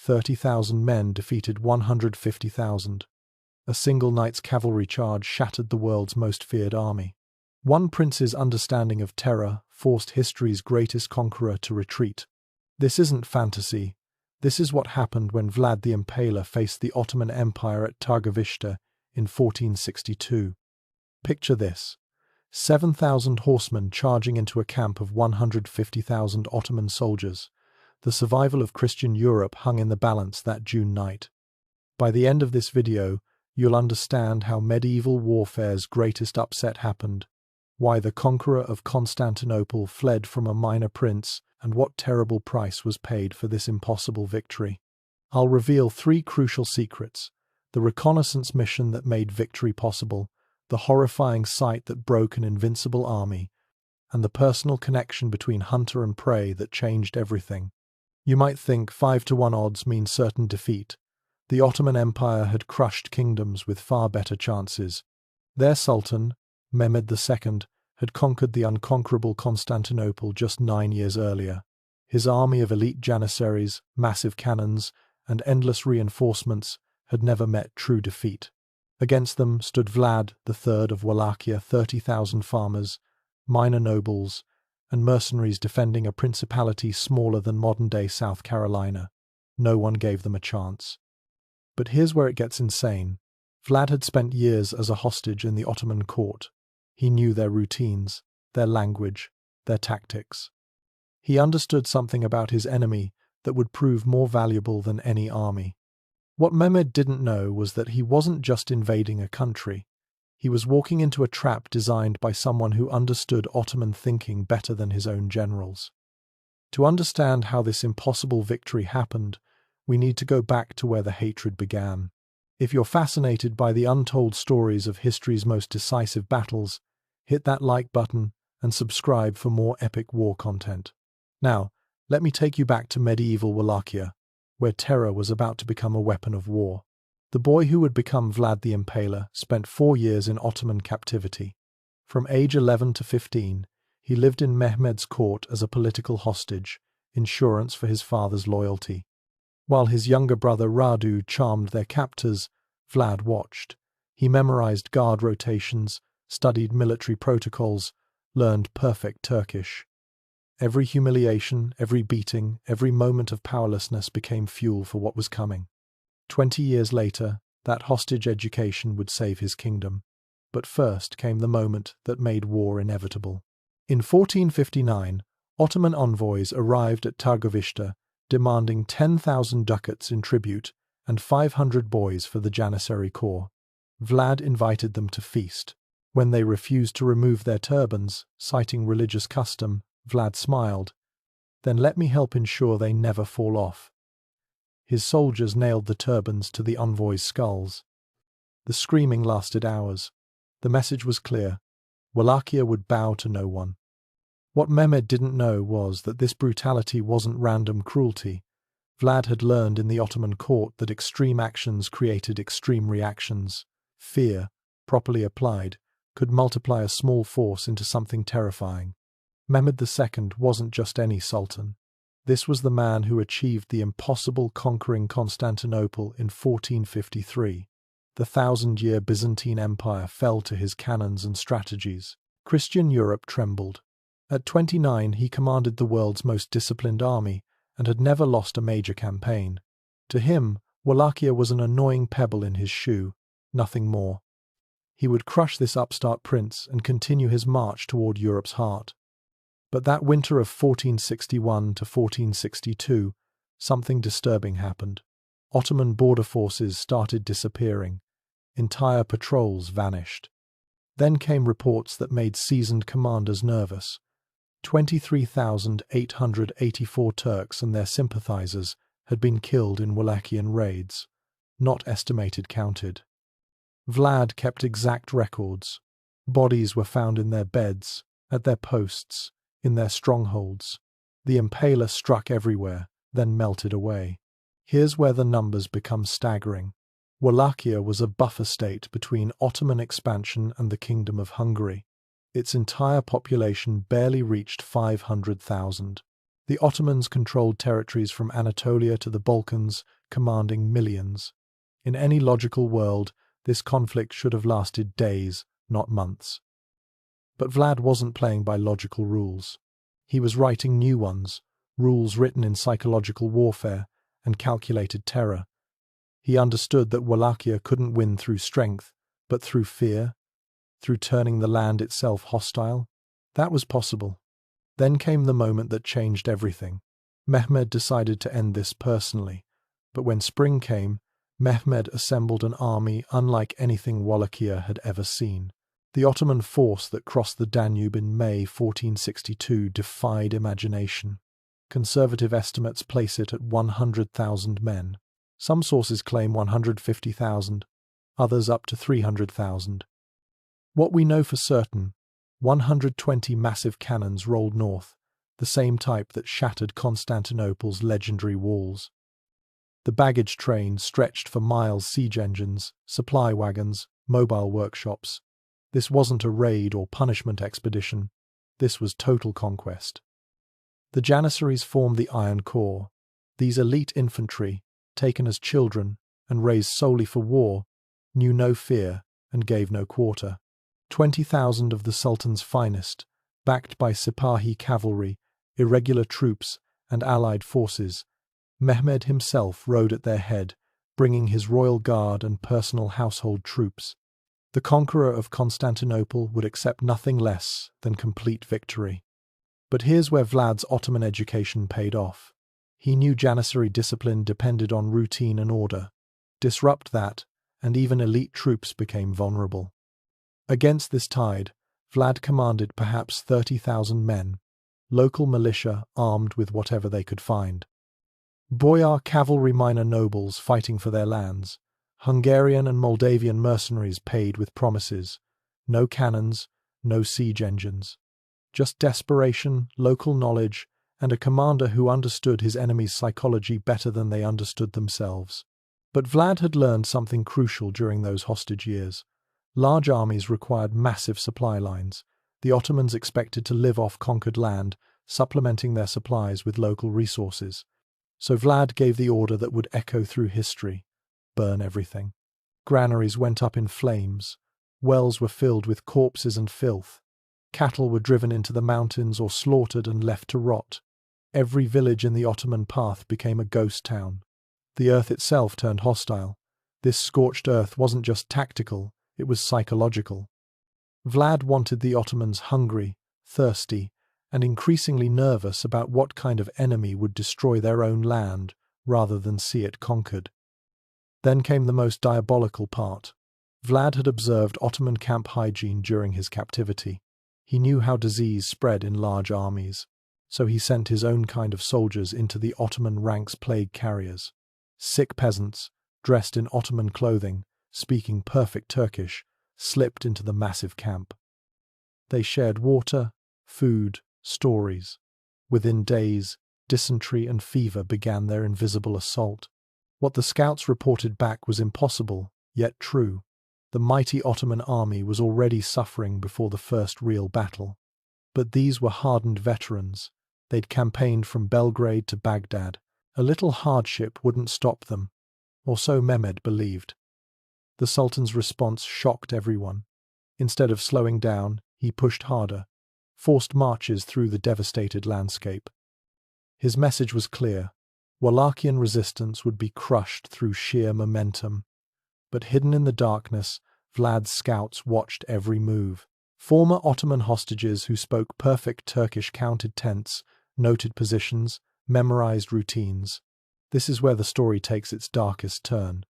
30,000 men defeated 150,000. A single night's cavalry charge shattered the world's most feared army. One prince's understanding of terror forced history's greatest conqueror to retreat. This isn't fantasy. This is what happened when Vlad the Impaler faced the Ottoman Empire at Târgoviște in 1462. Picture this: 7,000 horsemen charging into a camp of 150,000 Ottoman soldiers. The survival of Christian Europe hung in the balance that June night. By the end of this video, you'll understand how medieval warfare's greatest upset happened, why the conqueror of Constantinople fled from a minor prince, and what terrible price was paid for this impossible victory. I'll reveal 3 crucial secrets: the reconnaissance mission that made victory possible, the horrifying sight that broke an invincible army, and the personal connection between hunter and prey that changed everything. You might think 5-to-1 odds mean certain defeat. The Ottoman Empire had crushed kingdoms with far better chances. Their Sultan, Mehmed II, had conquered the unconquerable Constantinople just 9 years earlier. His army of elite janissaries, massive cannons, and endless reinforcements had never met true defeat. Against them stood Vlad III of Wallachia, 30,000 farmers, minor nobles, and mercenaries defending a principality smaller than modern-day South Carolina. No one gave them a chance. But here's where it gets insane. Vlad had spent years as a hostage in the Ottoman court. He knew their routines, their language, their tactics. He understood something about his enemy that would prove more valuable than any army. What Mehmed didn't know was that he wasn't just invading a country. He was walking into a trap designed by someone who understood Ottoman thinking better than his own generals. To understand how this impossible victory happened, we need to go back to where the hatred began. If you're fascinated by the untold stories of history's most decisive battles, hit that like button and subscribe for more epic war content. Now, let me take you back to medieval Wallachia, where terror was about to become a weapon of war. The boy who would become Vlad the Impaler spent 4 years in Ottoman captivity. From age 11 to 15, he lived in Mehmed's court as a political hostage, insurance for his father's loyalty. While his younger brother Radu charmed their captors, Vlad watched. He memorized guard rotations, studied military protocols, learned perfect Turkish. Every humiliation, every beating, every moment of powerlessness became fuel for what was coming. 20 years later, that hostage education would save his kingdom. But first came the moment that made war inevitable. In 1459, Ottoman envoys arrived at Târgoviște, demanding 10,000 ducats in tribute and 500 boys for the Janissary Corps. Vlad invited them to feast. When they refused to remove their turbans, citing religious custom, Vlad smiled. "Then let me help ensure they never fall off." His soldiers nailed the turbans to the envoys' skulls. The screaming lasted hours. The message was clear: Wallachia would bow to no one. What Mehmed didn't know was that this brutality wasn't random cruelty. Vlad had learned in the Ottoman court that extreme actions created extreme reactions. Fear, properly applied, could multiply a small force into something terrifying. Mehmed II wasn't just any sultan. This was the man who achieved the impossible, conquering Constantinople in 1453. The 1,000-year Byzantine Empire fell to his cannons and strategies. Christian Europe trembled. At 29, he commanded the world's most disciplined army and had never lost a major campaign. To him, Wallachia was an annoying pebble in his shoe, nothing more. He would crush this upstart prince and continue his march toward Europe's heart. But that winter of 1461 to 1462, something disturbing happened. Ottoman border forces started disappearing. Entire patrols vanished. Then came reports that made seasoned commanders nervous. 23,884 Turks and their sympathizers had been killed in Wallachian raids, not estimated counted. Vlad kept exact records. Bodies were found in their beds, at their posts, in their strongholds. The Impaler struck everywhere, then melted away. Here's where the numbers become staggering. Wallachia was a buffer state between Ottoman expansion and the Kingdom of Hungary. Its entire population barely reached 500,000. The Ottomans controlled territories from Anatolia to the Balkans, commanding millions. In any logical world, this conflict should have lasted days, not months. But Vlad wasn't playing by logical rules. He was writing new ones, rules written in psychological warfare and calculated terror. He understood that Wallachia couldn't win through strength, but through fear, through turning the land itself hostile. That was possible. Then came the moment that changed everything. Mehmed decided to end this personally, but when spring came, Mehmed assembled an army unlike anything Wallachia had ever seen. The Ottoman force that crossed the Danube in May 1462 defied imagination. Conservative estimates place it at 100,000 men. Some sources claim 150,000, others up to 300,000. What we know for certain, 120 massive cannons rolled north, the same type that shattered Constantinople's legendary walls. The baggage train stretched for miles, siege engines, supply wagons, mobile workshops. This wasn't a raid or punishment expedition. This was total conquest. The Janissaries formed the Iron Corps. These elite infantry, taken as children and raised solely for war, knew no fear and gave no quarter. 20,000 of the Sultan's finest, backed by Sipahi cavalry, irregular troops, and allied forces, Mehmed himself rode at their head, bringing his royal guard and personal household troops. The conqueror of Constantinople would accept nothing less than complete victory. But here's where Vlad's Ottoman education paid off. He knew Janissary discipline depended on routine and order. Disrupt that, and even elite troops became vulnerable. Against this tide, Vlad commanded perhaps 30,000 men, local militia armed with whatever they could find. Boyar cavalry minor nobles fighting for their lands, Hungarian and Moldavian mercenaries paid with promises, no cannons, no siege engines. Just desperation, local knowledge, and a commander who understood his enemy's psychology better than they understood themselves. But Vlad had learned something crucial during those hostage years. Large armies required massive supply lines. The Ottomans expected to live off conquered land, supplementing their supplies with local resources. So Vlad gave the order that would echo through history: burn everything. Granaries went up in flames. Wells were filled with corpses and filth. Cattle were driven into the mountains or slaughtered and left to rot. Every village in the Ottoman path became a ghost town. The earth itself turned hostile. This scorched earth wasn't just tactical, it was psychological. Vlad wanted the Ottomans hungry, thirsty, and increasingly nervous about what kind of enemy would destroy their own land rather than see it conquered. Then came the most diabolical part. Vlad had observed Ottoman camp hygiene during his captivity. He knew how disease spread in large armies, so he sent his own kind of soldiers into the Ottoman ranks plague carriers. Sick peasants, dressed in Ottoman clothing, speaking perfect Turkish, slipped into the massive camp. They shared water, food, stories. Within days, dysentery and fever began their invisible assault. What the scouts reported back was impossible, yet true. The mighty Ottoman army was already suffering before the first real battle. But these were hardened veterans. They'd campaigned from Belgrade to Baghdad. A little hardship wouldn't stop them, or so Mehmed believed. The Sultan's response shocked everyone. Instead of slowing down, he pushed harder, forced marches through the devastated landscape. His message was clear: Wallachian resistance would be crushed through sheer momentum. But hidden in the darkness, Vlad's scouts watched every move. Former Ottoman hostages who spoke perfect Turkish counted tents, noted positions, memorized routines. This is where the story takes its darkest turn.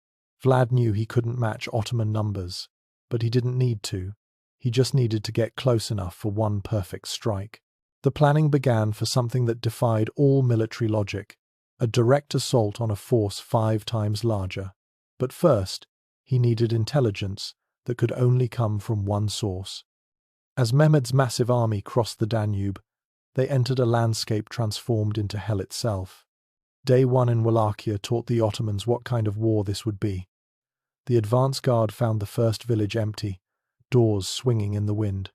Vlad knew he couldn't match Ottoman numbers, but he didn't need to. He just needed to get close enough for one perfect strike. The planning began for something that defied all military logic: a direct assault on a force 5 times larger. But first, he needed intelligence that could only come from one source. As Mehmed's massive army crossed the Danube, they entered a landscape transformed into hell itself. Day 1 in Wallachia taught the Ottomans what kind of war this would be. The advance guard found the first village empty, doors swinging in the wind.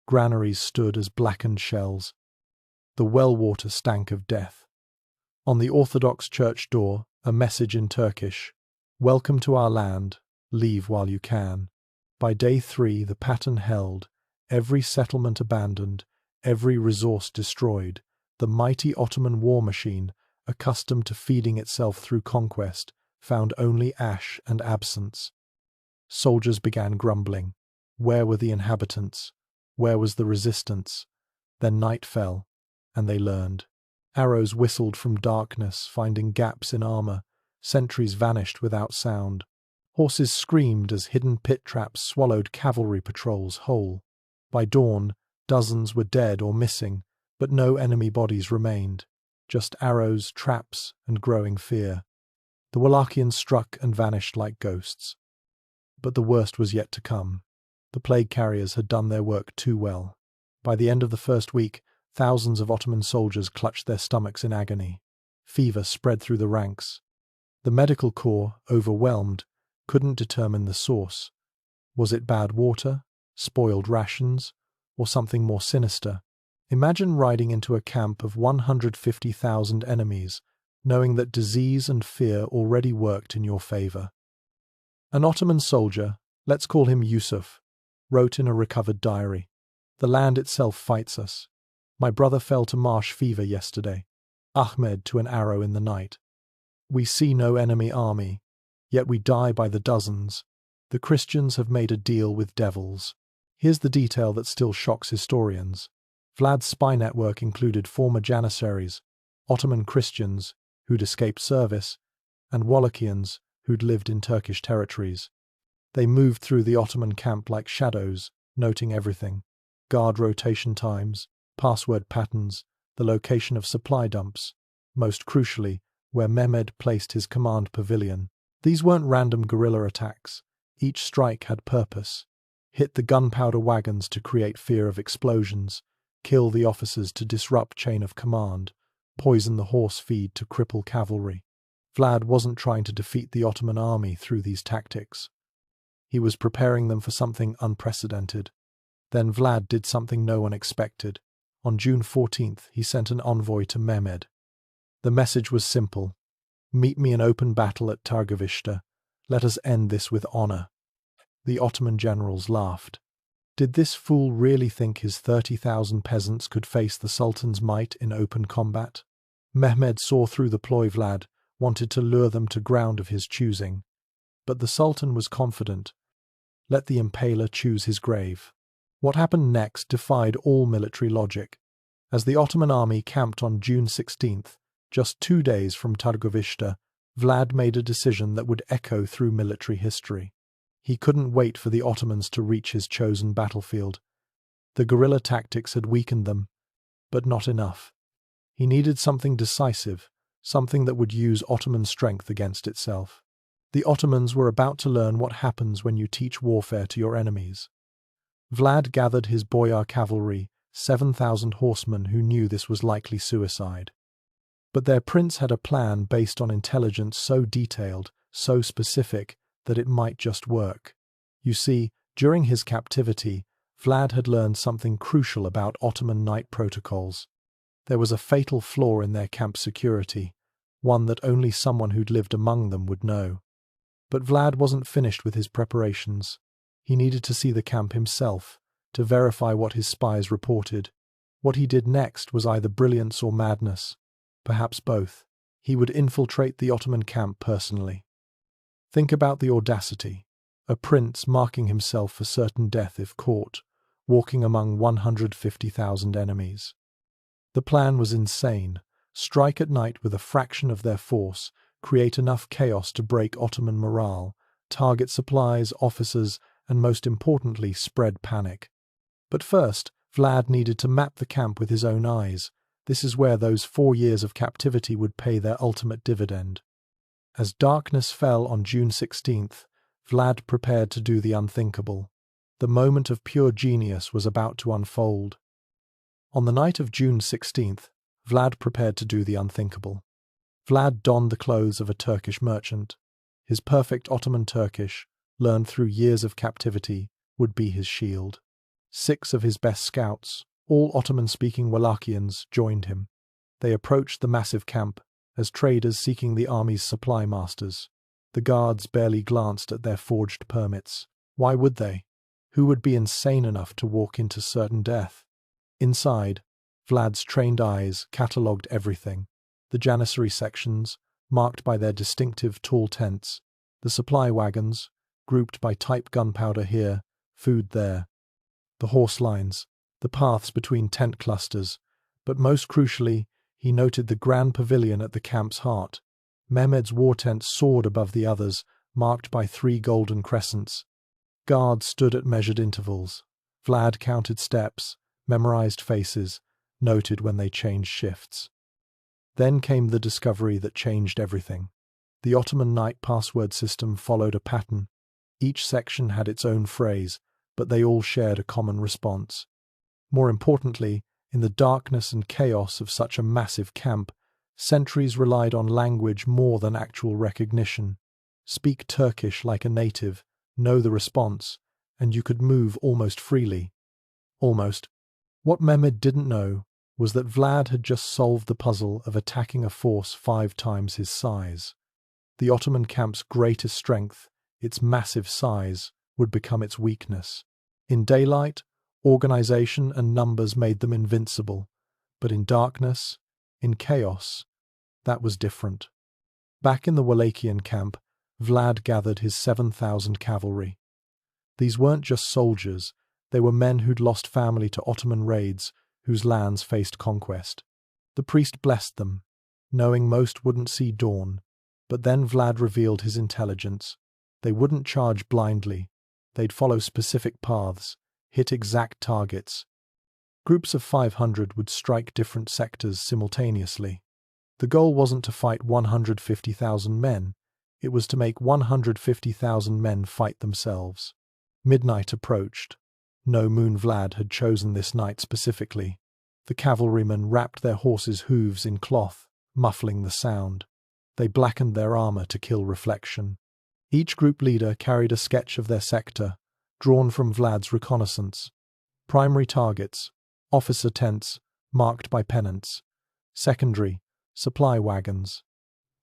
Granaries stood as blackened shells. The well water stank of death. On the Orthodox church door, a message in Turkish: "Welcome to our land, leave while you can." By day 3, the pattern held, every settlement abandoned, every resource destroyed. The mighty Ottoman war machine, accustomed to feeding itself through conquest, found only ash and absence. Soldiers began grumbling. Where were the inhabitants? Where was the resistance? Then night fell, and they learned. Arrows whistled from darkness, finding gaps in armor. Sentries vanished without sound. Horses screamed as hidden pit traps swallowed cavalry patrols whole. By dawn, dozens were dead or missing, but no enemy bodies remained. Just arrows, traps, and growing fear. The Wallachians struck and vanished like ghosts. But the worst was yet to come. The plague carriers had done their work too well. By the end of the first week, thousands of Ottoman soldiers clutched their stomachs in agony. Fever spread through the ranks. The medical corps, overwhelmed, couldn't determine the source. Was it bad water, spoiled rations, or something more sinister? Imagine riding into a camp of 150,000 enemies, knowing that disease and fear already worked in your favor. An Ottoman soldier, let's call him Yusuf, wrote in a recovered diary, "The land itself fights us. My brother fell to marsh fever yesterday, Ahmed to an arrow in the night. We see no enemy army, yet we die by the dozens. The Christians have made a deal with devils." Here's the detail that still shocks historians. Vlad's spy network included former Janissaries, Ottoman Christians who'd escaped service, and Wallachians who'd lived in Turkish territories. They moved through the Ottoman camp like shadows, noting everything: guard rotation times, password patterns, the location of supply dumps, most crucially, where Mehmed placed his command pavilion. These weren't random guerrilla attacks. Each strike had purpose. Hit the gunpowder wagons to create fear of explosions, kill the officers to disrupt chain of command, poison the horse feed to cripple cavalry. Vlad wasn't trying to defeat the Ottoman army through these tactics. He was preparing them for something unprecedented. Then Vlad did something no one expected. On June 14th, he sent an envoy to Mehmed. The message was simple: "Meet me in open battle at Târgoviște. Let us end this with honor." The Ottoman generals laughed. Did this fool really think his 30,000 peasants could face the Sultan's might in open combat? Mehmed saw through the ploy. Vlad wanted to lure them to ground of his choosing. But the Sultan was confident. Let the Impaler choose his grave. What happened next defied all military logic. As the Ottoman army camped on June 16th, just 2 days from Târgoviște, Vlad made a decision that would echo through military history. He couldn't wait for the Ottomans to reach his chosen battlefield. The guerrilla tactics had weakened them, but not enough. He needed something decisive, something that would use Ottoman strength against itself. The Ottomans were about to learn what happens when you teach warfare to your enemies. Vlad gathered his boyar cavalry, 7,000 horsemen who knew this was likely suicide. But their prince had a plan based on intelligence so detailed, so specific, that it might just work. You see, during his captivity, Vlad had learned something crucial about Ottoman night protocols. There was a fatal flaw in their camp security, one that only someone who'd lived among them would know. But Vlad wasn't finished with his preparations. He needed to see the camp himself, to verify what his spies reported. What he did next was either brilliance or madness, perhaps both. He would infiltrate the Ottoman camp personally. Think about the audacity. A prince marking himself for certain death if caught, walking among 150,000 enemies. The plan was insane. Strike at night with a fraction of their force, create enough chaos to break Ottoman morale, target supplies, officers, and most importantly, spread panic. But first, Vlad needed to map the camp with his own eyes. This is where those 4 years of captivity would pay their ultimate dividend. As darkness fell on June 16th, Vlad prepared to do the unthinkable. The moment of pure genius was about to unfold. On the night of June 16th, Vlad prepared to do the unthinkable. Vlad donned the clothes of a Turkish merchant. His perfect Ottoman Turkish, learned through years of captivity, would be his shield. 6 of his best scouts, All Ottoman-speaking Wallachians joined him. They approached the massive camp as traders seeking the army's supply masters. The guards barely glanced at their forged permits. Why would they? Who would be insane enough to walk into certain death? Inside, Vlad's trained eyes catalogued everything. The janissary sections, marked by their distinctive tall tents. The supply wagons, grouped by type gunpowder here, food there. The horse lines, the paths between tent clusters. But most crucially, he noted the grand pavilion at the camp's heart. Mehmed's war tent soared above the others, marked by 3 golden crescents. Guards stood at measured intervals. Vlad counted steps, memorized faces, noted when they changed shifts. Then came the discovery that changed everything. The Ottoman night password system followed a pattern. Each section had its own phrase, but they all shared a common response. More importantly, in the darkness and chaos of such a massive camp, sentries relied on language more than actual recognition. Speak Turkish like a native, know the response, and you could move almost freely. Almost. What Mehmed didn't know was that Vlad had just solved the puzzle of attacking a force 5 times his size. The Ottoman camp's greatest strength, its massive size, would become its weakness. In daylight, organization and numbers made them invincible, but in darkness, in chaos, that was different. Back in the Wallachian camp, Vlad gathered his 7,000 cavalry. These weren't just soldiers, they were men who'd lost family to Ottoman raids, whose lands faced conquest. The priest blessed them, knowing most wouldn't see dawn, but then Vlad revealed his intelligence. They wouldn't charge blindly, they'd follow specific paths, hit exact targets. Groups of 500 would strike different sectors simultaneously. The goal wasn't to fight 150,000 men, it was to make 150,000 men fight themselves. Midnight approached. No moon Vlad had chosen this night specifically. The cavalrymen wrapped their horses' hooves in cloth, muffling the sound. They blackened their armor to kill reflection. Each group leader carried a sketch of their sector, drawn from Vlad's reconnaissance. Primary targets, officer tents, marked by pennants. Secondary, supply wagons.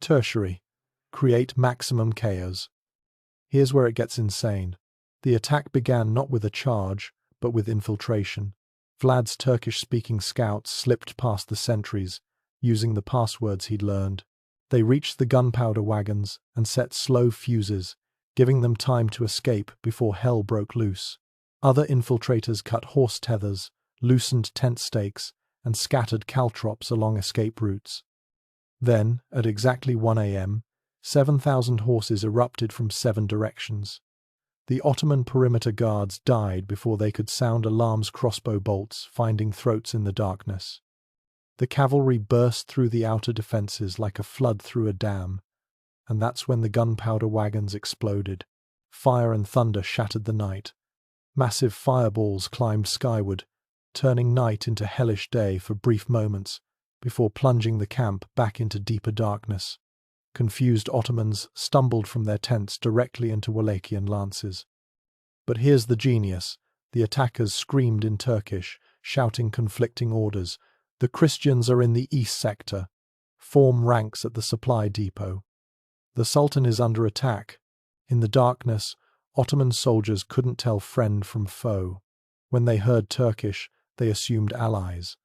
Tertiary, create maximum chaos. Here's where it gets insane. The attack began not with a charge, but with infiltration. Vlad's Turkish-speaking scouts slipped past the sentries, using the passwords he'd learned. They reached the gunpowder wagons and set slow fuses, giving them time to escape before hell broke loose. Other infiltrators cut horse tethers, loosened tent stakes, and scattered caltrops along escape routes. Then, at exactly 1 a.m., 7,000 horses erupted from 7 directions. The Ottoman perimeter guards died before they could sound alarms crossbow bolts, finding throats in the darkness. The cavalry burst through the outer defenses like a flood through a dam, and that's when the gunpowder wagons exploded. Fire and thunder shattered the night. Massive fireballs climbed skyward, turning night into hellish day for brief moments, before plunging the camp back into deeper darkness. Confused Ottomans stumbled from their tents directly into Wallachian lances. But here's the genius. The attackers screamed in Turkish, shouting conflicting orders. The Christians are in the east sector. Form ranks at the supply depot. The Sultan is under attack. In the darkness, Ottoman soldiers couldn't tell friend from foe. When they heard Turkish, they assumed allies.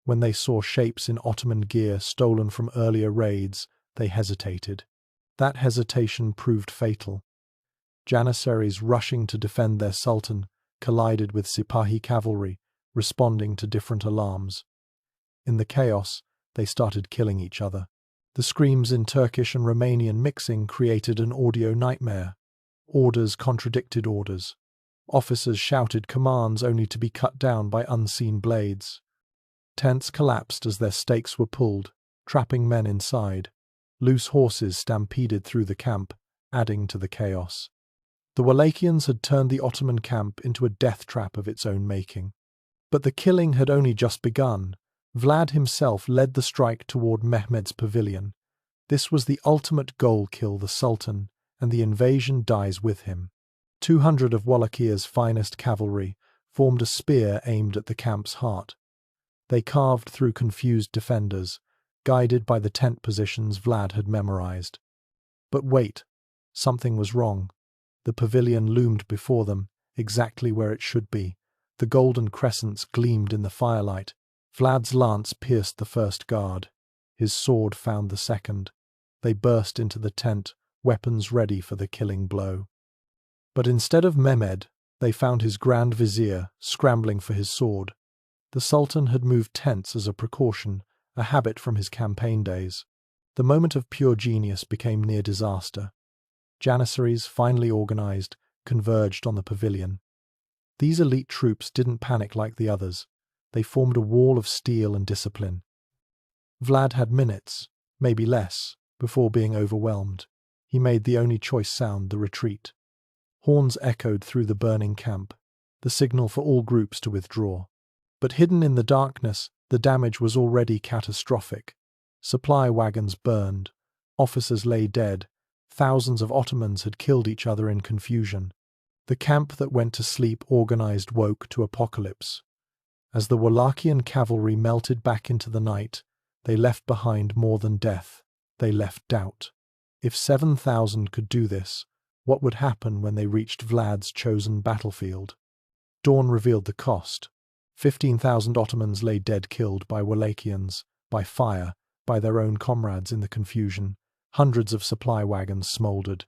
When they saw shapes in Ottoman gear stolen from earlier raids, they hesitated. That hesitation proved fatal. Janissaries rushing to defend their sultan collided with Sipahi cavalry, responding to different alarms. In the chaos, they started killing each other. The screams in Turkish and Romanian mixing created an audio nightmare. Orders contradicted orders. Officers shouted commands only to be cut down by unseen blades. Tents collapsed as their stakes were pulled, trapping men inside. Loose horses stampeded through the camp, adding to the chaos. The Wallachians had turned the Ottoman camp into a death trap of its own making. But the killing had only just begun. Vlad himself led the strike toward Mehmed's pavilion. This was the ultimate goal: kill the Sultan, and the invasion dies with him. 200 of Wallachia's finest cavalry, formed a spear aimed at the camp's heart. They carved through confused defenders, guided by the tent positions Vlad had memorized. But wait, something was wrong. The pavilion loomed before them, exactly where it should be. The golden crescents gleamed in the firelight. Vlad's lance pierced the first guard. His sword found the second. They burst into the tent, weapons ready for the killing blow. But instead of Mehmed, they found his Grand Vizier scrambling for his sword. The Sultan had moved tents as a precaution, a habit from his campaign days. The moment of pure genius became near disaster. Janissaries, finally organized, converged on the pavilion. These elite troops didn't panic like the others. They formed a wall of steel and discipline. Vlad had minutes, maybe less, before being overwhelmed. He made the only choice sound, the retreat. Horns echoed through the burning camp, the signal for all groups to withdraw. But hidden in the darkness, the damage was already catastrophic. Supply wagons burned, officers lay dead, thousands of Ottomans had killed each other in confusion. The camp that went to sleep organized woke to apocalypse. As the Wallachian cavalry melted back into the night, they left behind more than death. They left doubt. If 7,000 could do this, what would happen when they reached Vlad's chosen battlefield? Dawn revealed the cost. 15,000 Ottomans lay dead, killed by Wallachians, by fire, by their own comrades in the confusion. Hundreds of supply wagons smoldered.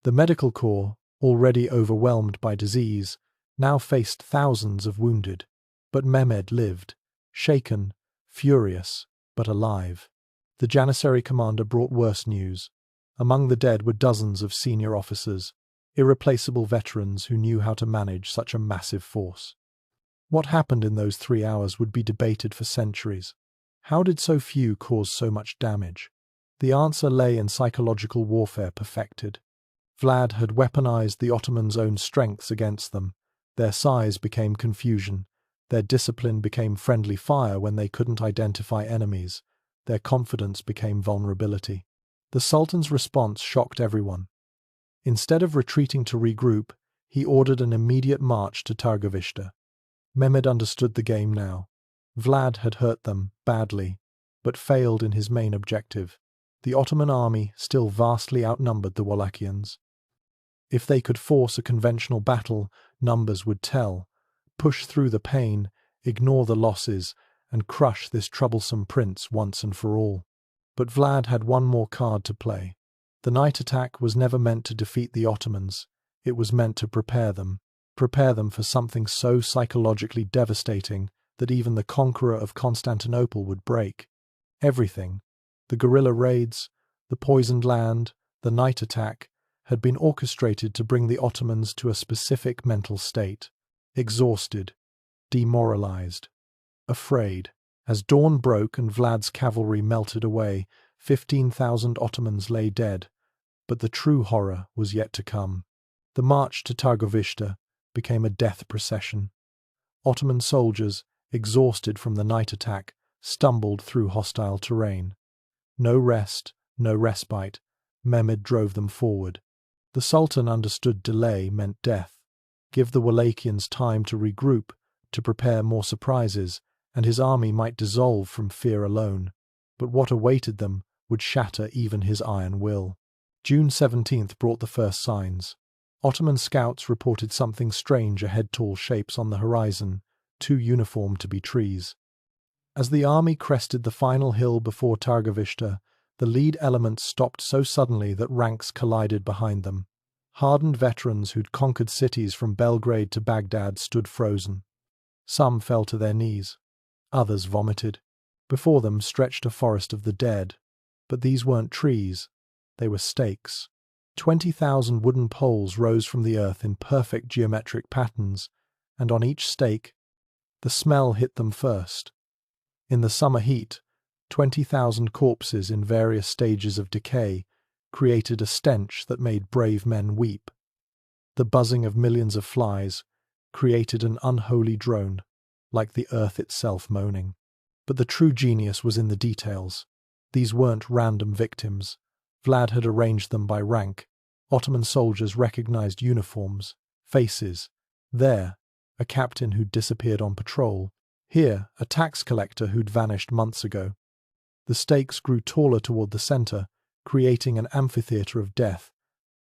The medical corps, already overwhelmed by disease, now faced thousands of wounded. But Mehmed lived, shaken, furious, but alive. The Janissary commander brought worse news. Among the dead were dozens of senior officers, irreplaceable veterans who knew how to manage such a massive force. What happened in those 3 hours would be debated for centuries. How did so few cause so much damage? The answer lay in psychological warfare perfected. Vlad had weaponized the Ottomans' own strengths against them. Their size became confusion. Their discipline became friendly fire when they couldn't identify enemies. Their confidence became vulnerability. The Sultan's response shocked everyone. Instead of retreating to regroup, he ordered an immediate march to Târgoviște. Mehmed understood the game now. Vlad had hurt them badly, but failed in his main objective. The Ottoman army still vastly outnumbered the Wallachians. If they could force a conventional battle, numbers would tell. Push through the pain, ignore the losses, and crush this troublesome prince once and for all. But Vlad had one more card to play. The night attack was never meant to defeat the Ottomans. It was meant to prepare them for something so psychologically devastating that even the conqueror of Constantinople would break. Everything, the guerrilla raids, the poisoned land, the night attack, had been orchestrated to bring the Ottomans to a specific mental state. Exhausted, demoralized, afraid. As dawn broke and Vlad's cavalry melted away, 15,000 Ottomans lay dead. But the true horror was yet to come. The march to Târgoviște became a death procession. Ottoman soldiers, exhausted from the night attack, stumbled through hostile terrain. No rest, no respite. Mehmed drove them forward. The Sultan understood delay meant death. Give the Wallachians time to regroup, to prepare more surprises, and his army might dissolve from fear alone. But what awaited them would shatter even his iron will. June 17th brought the first signs. Ottoman scouts reported something strange ahead, tall shapes on the horizon, too uniform to be trees. As the army crested the final hill before Târgoviște, the lead elements stopped so suddenly that ranks collided behind them. Hardened veterans who'd conquered cities from Belgrade to Baghdad stood frozen. Some fell to their knees. Others vomited. Before them stretched a forest of the dead. But these weren't trees. They were stakes. 20,000 wooden poles rose from the earth in perfect geometric patterns, and on each stake, the smell hit them first. In the summer heat, 20,000 corpses in various stages of decay created a stench that made brave men weep. The buzzing of millions of flies created an unholy drone, like the earth itself moaning. But the true genius was in the details. These weren't random victims. Vlad had arranged them by rank. Ottoman soldiers recognized uniforms, faces. There, a captain who'd disappeared on patrol. Here, a tax collector who'd vanished months ago. The stakes grew taller toward the center, creating an amphitheater of death,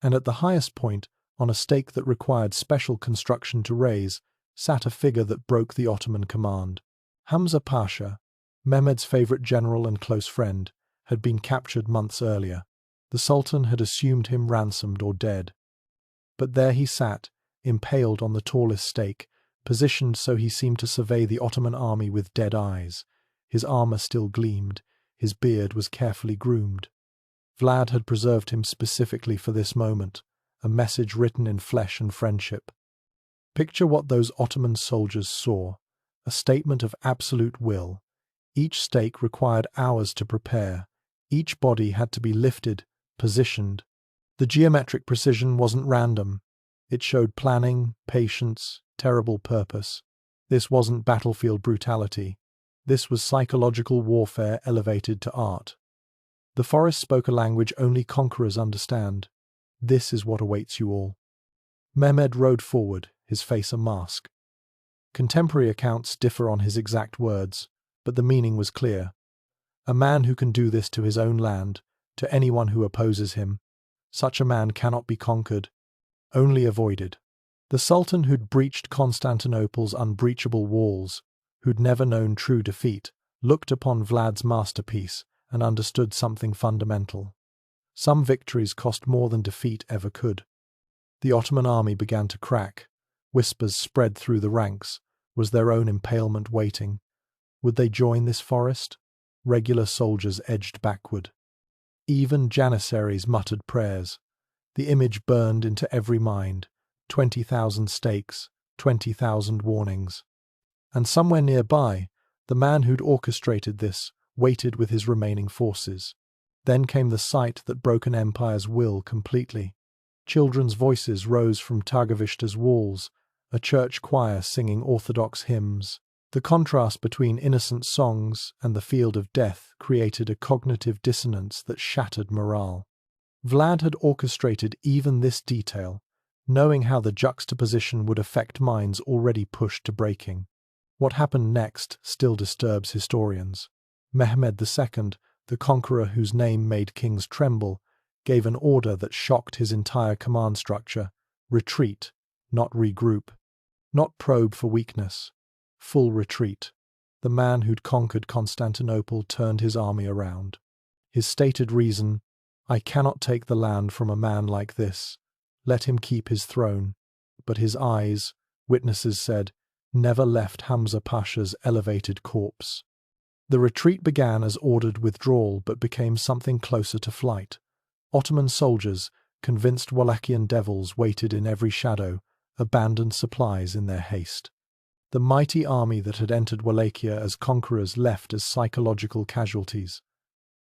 and at the highest point, on a stake that required special construction to raise, sat a figure that broke the Ottoman command. Hamza Pasha, Mehmed's favorite general and close friend, had been captured months earlier. The Sultan had assumed him ransomed or dead. But there he sat, impaled on the tallest stake, positioned so he seemed to survey the Ottoman army with dead eyes. His armor still gleamed, his beard was carefully groomed. Vlad had preserved him specifically for this moment, a message written in flesh and friendship. Picture what those Ottoman soldiers saw, a statement of absolute will. Each stake required hours to prepare. Each body had to be lifted, positioned. The geometric precision wasn't random. It showed planning, patience, terrible purpose. This wasn't battlefield brutality. This was psychological warfare elevated to art. The forest spoke a language only conquerors understand. This is what awaits you all. Mehmed rode forward, his face a mask. Contemporary accounts differ on his exact words, but the meaning was clear. A man who can do this to his own land, to anyone who opposes him, such a man cannot be conquered, only avoided. The Sultan who'd breached Constantinople's unbreachable walls, who'd never known true defeat, looked upon Vlad's masterpiece and understood something fundamental. Some victories cost more than defeat ever could. The Ottoman army began to crack. Whispers spread through the ranks. Was their own impalement waiting? Would they join this forest? Regular soldiers edged backward. Even janissaries muttered prayers. The image burned into every mind. 20,000 stakes, 20,000 warnings. And somewhere nearby, the man who'd orchestrated this waited with his remaining forces. Then came the sight that broke an empire's will completely. Children's voices rose from Târgovişte's walls, a church choir singing orthodox hymns. The contrast between innocent songs and the field of death created a cognitive dissonance that shattered morale. Vlad had orchestrated even this detail, knowing how the juxtaposition would affect minds already pushed to breaking. What happened next still disturbs historians. Mehmed II, the conqueror whose name made kings tremble, gave an order that shocked his entire command structure: retreat, not regroup, not probe for weakness, full retreat. The man who'd conquered Constantinople turned his army around. His stated reason: I cannot take the land from a man like this. Let him keep his throne. But his eyes, witnesses said, never left Hamza Pasha's elevated corpse. The retreat began as ordered withdrawal but became something closer to flight. Ottoman soldiers, convinced Wallachian devils waited in every shadow, abandoned supplies in their haste. The mighty army that had entered Wallachia as conquerors left as psychological casualties.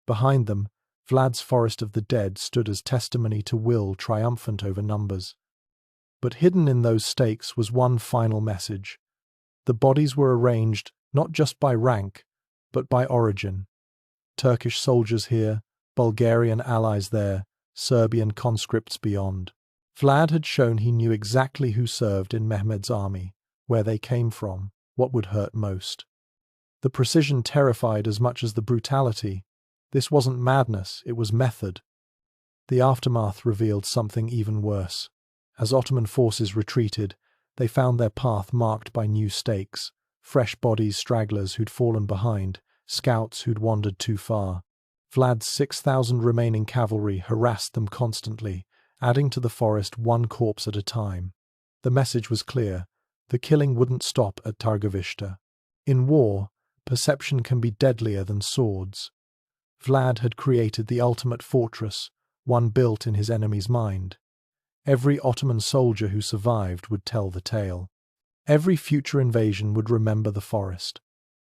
Behind them, Vlad's forest of the dead stood as testimony to will triumphant over numbers. But hidden in those stakes was one final message. The bodies were arranged not just by rank, but by origin. Turkish soldiers here, Bulgarian allies there, Serbian conscripts beyond. Vlad had shown he knew exactly who served in Mehmed's army, where they came from, what would hurt most. The precision terrified as much as the brutality. This wasn't madness, it was method. The aftermath revealed something even worse. As Ottoman forces retreated, they found their path marked by new stakes, fresh bodies, stragglers who'd fallen behind, scouts who'd wandered too far. Vlad's 6,000 remaining cavalry harassed them constantly, adding to the forest one corpse at a time. The message was clear: the killing wouldn't stop at Târgoviște. In war, perception can be deadlier than swords. Vlad had created the ultimate fortress, one built in his enemy's mind. Every Ottoman soldier who survived would tell the tale. Every future invasion would remember the forest.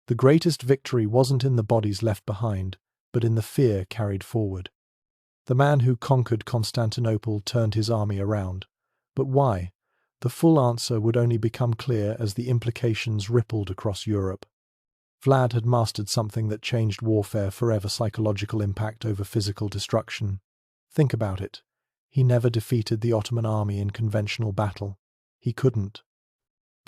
The greatest victory wasn't in the bodies left behind, but in the fear carried forward. The man who conquered Constantinople turned his army around. But why? The full answer would only become clear as the implications rippled across Europe. Vlad had mastered something that changed warfare forever: psychological impact over physical destruction. Think about it. He never defeated the Ottoman army in conventional battle. He couldn't.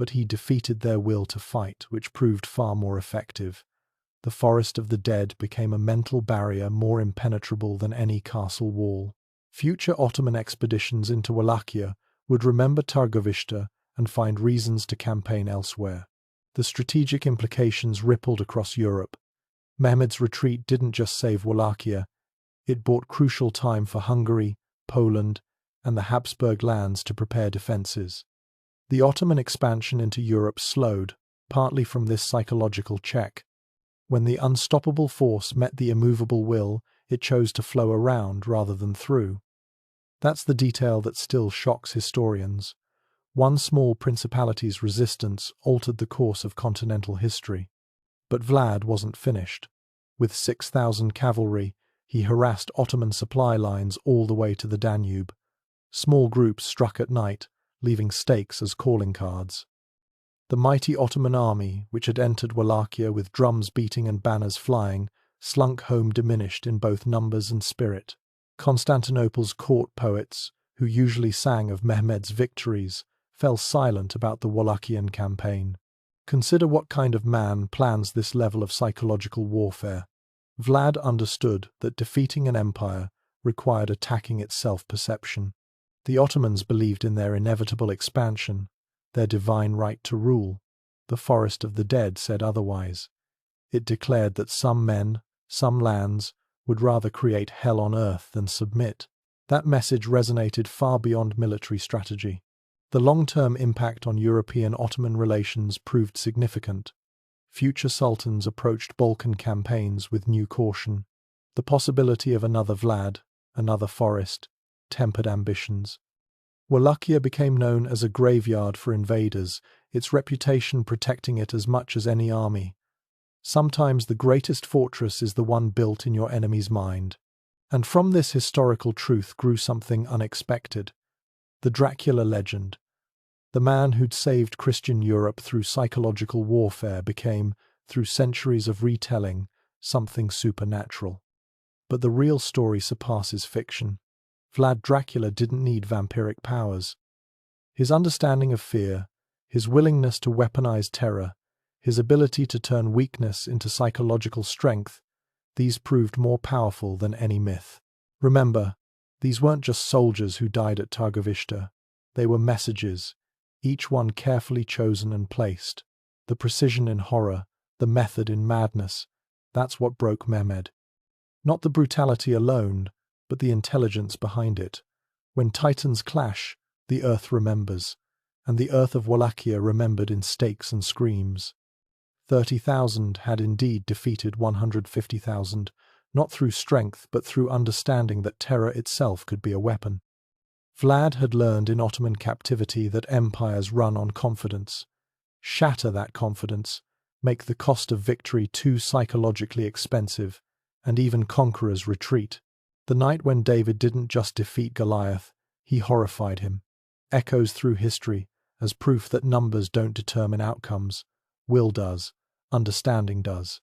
but he defeated their will to fight, which proved far more effective. The forest of the dead became a mental barrier more impenetrable than any castle wall. Future Ottoman expeditions into Wallachia would remember Târgoviște and find reasons to campaign elsewhere. The strategic implications rippled across Europe. Mehmed's retreat didn't just save Wallachia, it bought crucial time for Hungary, Poland, and the Habsburg lands to prepare defences. The Ottoman expansion into Europe slowed, partly from this psychological check. When the unstoppable force met the immovable will, it chose to flow around rather than through. That's the detail that still shocks historians. One small principality's resistance altered the course of continental history. But Vlad wasn't finished. With 6,000 cavalry, he harassed Ottoman supply lines all the way to the Danube. Small groups struck at night, leaving stakes as calling cards. The mighty Ottoman army, which had entered Wallachia with drums beating and banners flying, slunk home diminished in both numbers and spirit. Constantinople's court poets, who usually sang of Mehmed's victories, fell silent about the Wallachian campaign. Consider what kind of man plans this level of psychological warfare. Vlad understood that defeating an empire required attacking its self-perception. The Ottomans believed in their inevitable expansion, their divine right to rule. The forest of the dead said otherwise. It declared that some men, some lands, would rather create hell on earth than submit. That message resonated far beyond military strategy. The long-term impact on European-Ottoman relations proved significant. Future sultans approached Balkan campaigns with new caution. The possibility of another Vlad, another forest, tempered ambitions. Wallachia became known as a graveyard for invaders, its reputation protecting it as much as any army. Sometimes the greatest fortress is the one built in your enemy's mind. And from this historical truth grew something unexpected. The Dracula legend. The man who'd saved Christian Europe through psychological warfare became, through centuries of retelling, something supernatural. But the real story surpasses fiction. Vlad Dracula didn't need vampiric powers. His understanding of fear, his willingness to weaponize terror, his ability to turn weakness into psychological strength, these proved more powerful than any myth. Remember, these weren't just soldiers who died at Targoviste. They were messages, each one carefully chosen and placed. The precision in horror, the method in madness, that's what broke Mehmed. Not the brutality alone, but the intelligence behind it. When titans clash, the earth remembers, and the earth of Wallachia remembered in stakes and screams. 30,000 had indeed defeated 150,000, not through strength but through understanding that terror itself could be a weapon. Vlad had learned in Ottoman captivity that empires run on confidence. Shatter that confidence, make the cost of victory too psychologically expensive, and even conquerors retreat. The night when David didn't just defeat Goliath, he horrified him. Echoes through history as proof that numbers don't determine outcomes. Will does, understanding does.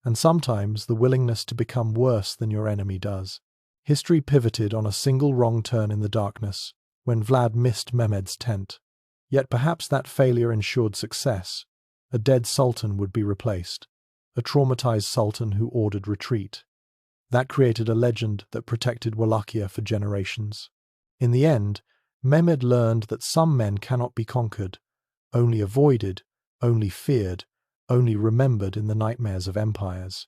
And sometimes the willingness to become worse than your enemy does. History pivoted on a single wrong turn in the darkness, when Vlad missed Mehmed's tent. Yet perhaps that failure ensured success. A dead sultan would be replaced, a traumatized sultan who ordered retreat. That created a legend that protected Wallachia for generations. In the end, Mehmed learned that some men cannot be conquered, only avoided, only feared, only remembered in the nightmares of empires.